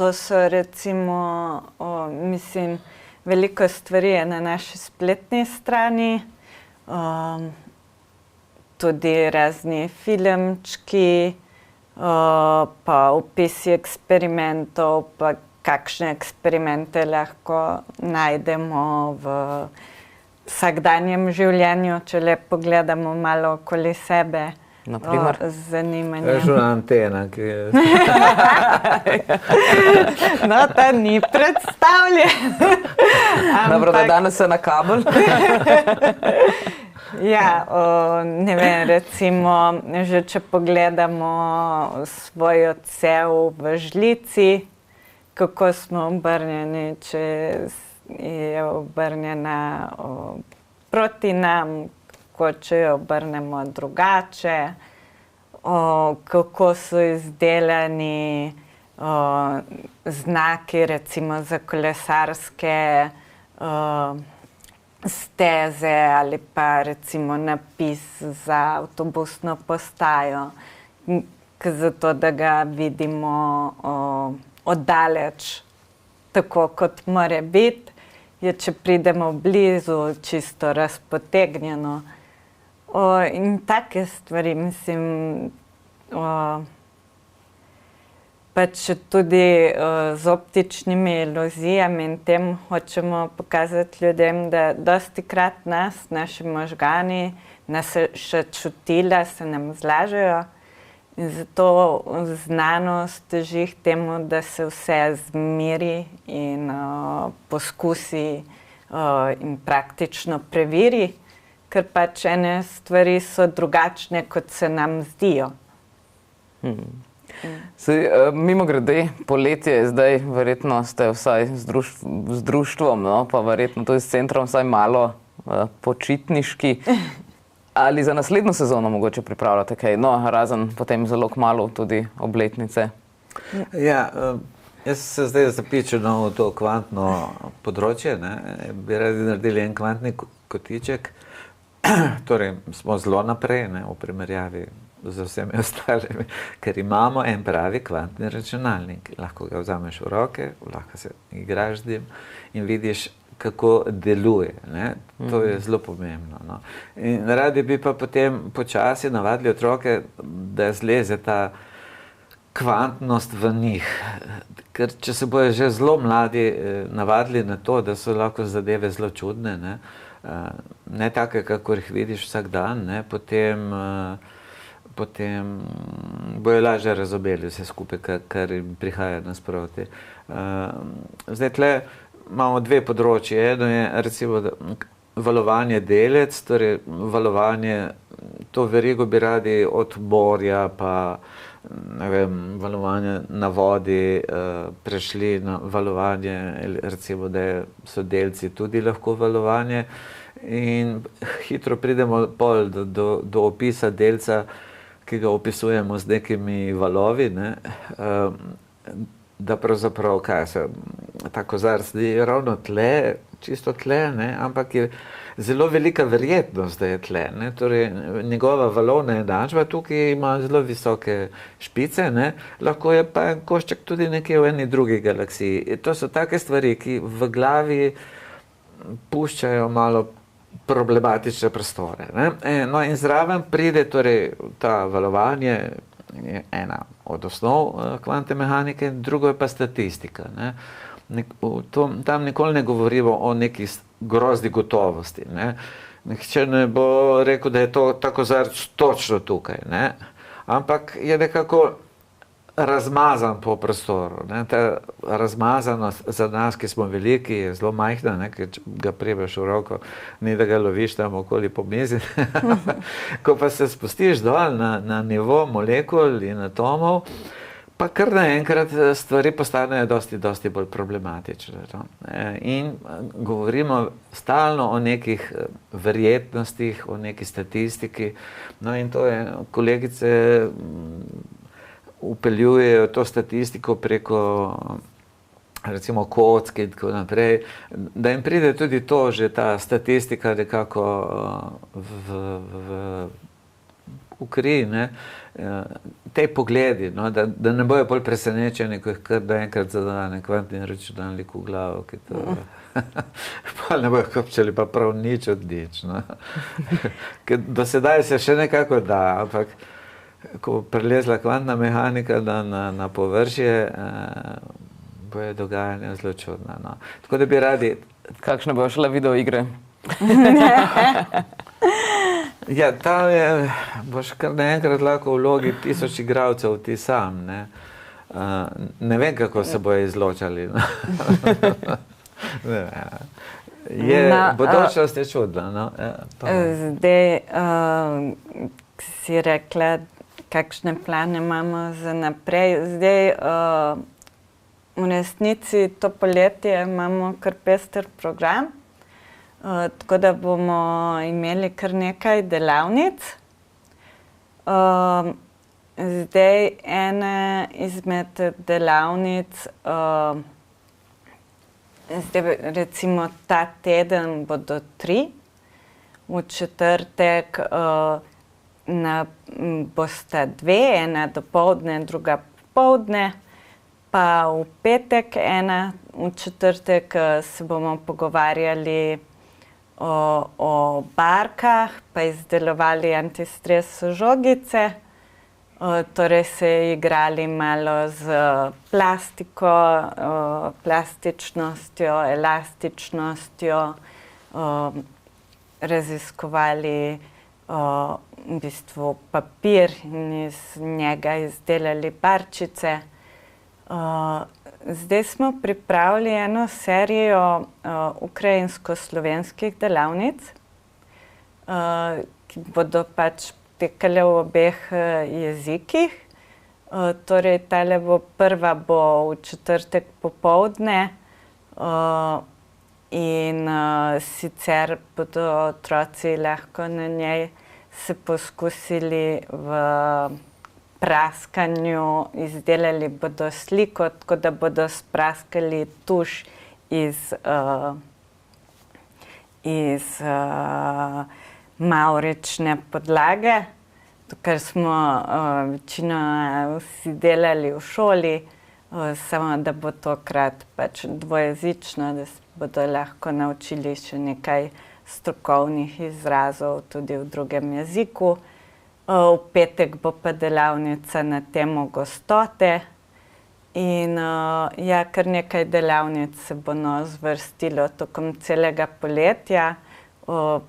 To so recimo, mislim, veliko stvari je na naši spletni strani, tudi razni filmčki, pa opisi eksperimentov, pa kakšne eksperimente lahko najdemo v vsakdanjem življenju, če le pogledamo malo okoli sebe. Naprimer? Z zanimanjem. Žuna antena, ki je... No, ta ni predstavljen. Dobro, da danes se na kabel. Ja, ne vem, recimo, že če pogledamo svojo cev v žlici, kako smo obrnjeni, če je obrnjena proti nam, kako če jo obrnemo drugače, kako so izdelani znaki, recimo za kolesarske steze ali pa recimo napis za avtobusno postajo, zato da ga vidimo oddaleč, tako kot mora biti. Je, če pridemo blizu, čisto razpotegnjeno. In take stvari, mislim, pač tudi z optičnimi iluzijami in tem hočemo pokazati ljudem, da dostikrat naši možgani, naša čutila se nam zlažejo. In zato znanost teži k temu, da se vse zmeri in poskusi in praktično preveri, ker pač ene stvari so drugačne, kot se nam zdijo. Mimogrede, poletje je zdaj, verjetno ste vsaj z društvom, no, pa verjetno tudi s centrom vsaj malo počitniški. Ali za naslednjo sezono mogoče pripravljate kaj? No, razen potem zelo kmalu tudi obletnice. Ja, jaz se zdaj zapičil v to kvantno področje, ne. Bi radi naredili en kvantni kotiček. Torej, smo zelo naprej, ne, v primerjavi z vsemi ostalimi, ker imamo en pravi kvantni računalnik. Lahko ga vzameš v roke, lahko se igraš z njim in vidiš, kako deluje. Ne? To je zelo pomembno. No? In radi bi pa potem počasi navadili otroke, da zleze ta kvantnost v njih. Ker če se bojo že zelo mladi navadili na to, da so lahko zadeve zelo čudne, ne take, kakor jih vidiš vsak dan, ne? Potem bojo lažje razumeli vse skupaj, kar jim prihaja nasproti. Zdaj tle imamo dve področji. Eno je recimo valovanje delec, torej valovanje, to verigo bi radi od borja pa ne vem, valovanje na vodi, prešli na valovanje, recimo, da so delci tudi lahko valovanje in hitro pridemo pol do opisa delca, ki ga opisujemo z nekimi valovi, ne, da pravzaprav, kaj se, ta kozarc ni ravno tle, čisto tle, ne, ampak je zelo velika verjetnost, da je tle, ne, torej njegova valovna enačba tukaj ima zelo visoke špice, ne, lahko je pa en košček tudi nekje v eni drugi galaksiji. To so take stvari, ki v glavi puščajo malo problematične prostore, ne. No in zraven pride torej ta valovanje, je ena od osnov kvantne mehanike, drugo je pa statistika, ne. Tam nikoli ne govorimo o neki grozni gotovosti, ne. Nihče ne bo rekel, da je ta kozarc točno tukaj, ne. Ampak je nekako razmazan po prostoru, ne. Ta razmazanost za nas, ki smo veliki, je zelo majhna, ne, ker ga primeš v roko, ni da ga loviš tam okoli po mizi. Ko pa se spustiš dol na nivo molekul in atomov, pa kar naenkrat stvari postanejo dosti bolj problematične. No. In govorimo stalno o nekih verjetnostih, o neki statistiki, no in to je, kolegice upeljujejo to statistiko preko recimo kocke in tako naprej, da jim pride tudi to, že ta statistika nekako v kri, ne, te pogledi, no, da ne bojo bolj presenečeni, ko jih kar naenkrat zadane kvantni računalnik v glavo, ki to pa ne bojo kopčali pa prav nič od nič, no. Ker do sedaj se še nekako da, ampak ko prelezla kvantna mehanika na površje, bojo dogajanja zelo čudna, no. Tako da bi radi... Kakšne bojo šle videoigre? Ja, tam boš kar naenkrat lahko v vlogi 1000 igralcev ti sam, ne. Ne vem, kako se bojo izločali. Bodočnost je čudna, no. Zdaj, si rekla, kakšne plane imamo za naprej. Zdaj, v resnici to poletje imamo kar pester program, tako da bomo imeli kar nekaj delavnic. Zdaj, ena izmed delavnic, zdaj recimo ta teden bodo 3, v četrtek bosta 2, ena dopoldne, druga popoldne, pa v petek ena, v četrtek se bomo pogovarjali o barkah, pa izdelovali antistres žogice, torej se igrali malo z plastiko, plastičnostjo, elastičnostjo, raziskovali v bistvu papir in iz njega izdelali barčice. Zdaj smo pripravili eno serijo ukrajinsko-slovenskih delavnic, ki bodo pač tekale v obeh jezikih. Torej, tale prva bo v četrtek popoldne in sicer bodo otroci lahko na njej se poskusili v praskanju, izdelali bodo sliko, tako da bodo spraskali tuš iz mavrične podlage, kar smo večino vsi delali v šoli, samo da bo tokrat pač dvojezično, da se bodo lahko naučili še nekaj strokovnih izrazov tudi v drugem jeziku. V petek bo pa delavnica na temo gostote in ja, kar nekaj delavnic se bo zvrstilo tokom celega poletja.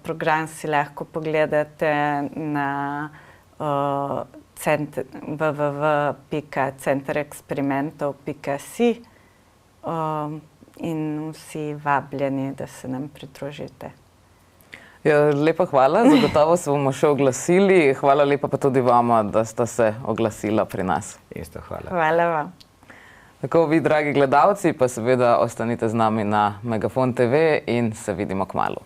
Program si lahko pogledate na www.centerexperimentov.si. in vsi vabljeni, da se nam pridružite. Ja, lepa hvala, zagotovo se bomo še oglasili. Hvala lepa pa tudi vama, da sta se oglasila pri nas. Isto, hvala. Hvala vam. Tako vi, dragi gledalci, pa seveda ostanite z nami na Megafon TV in se vidimo kmalu.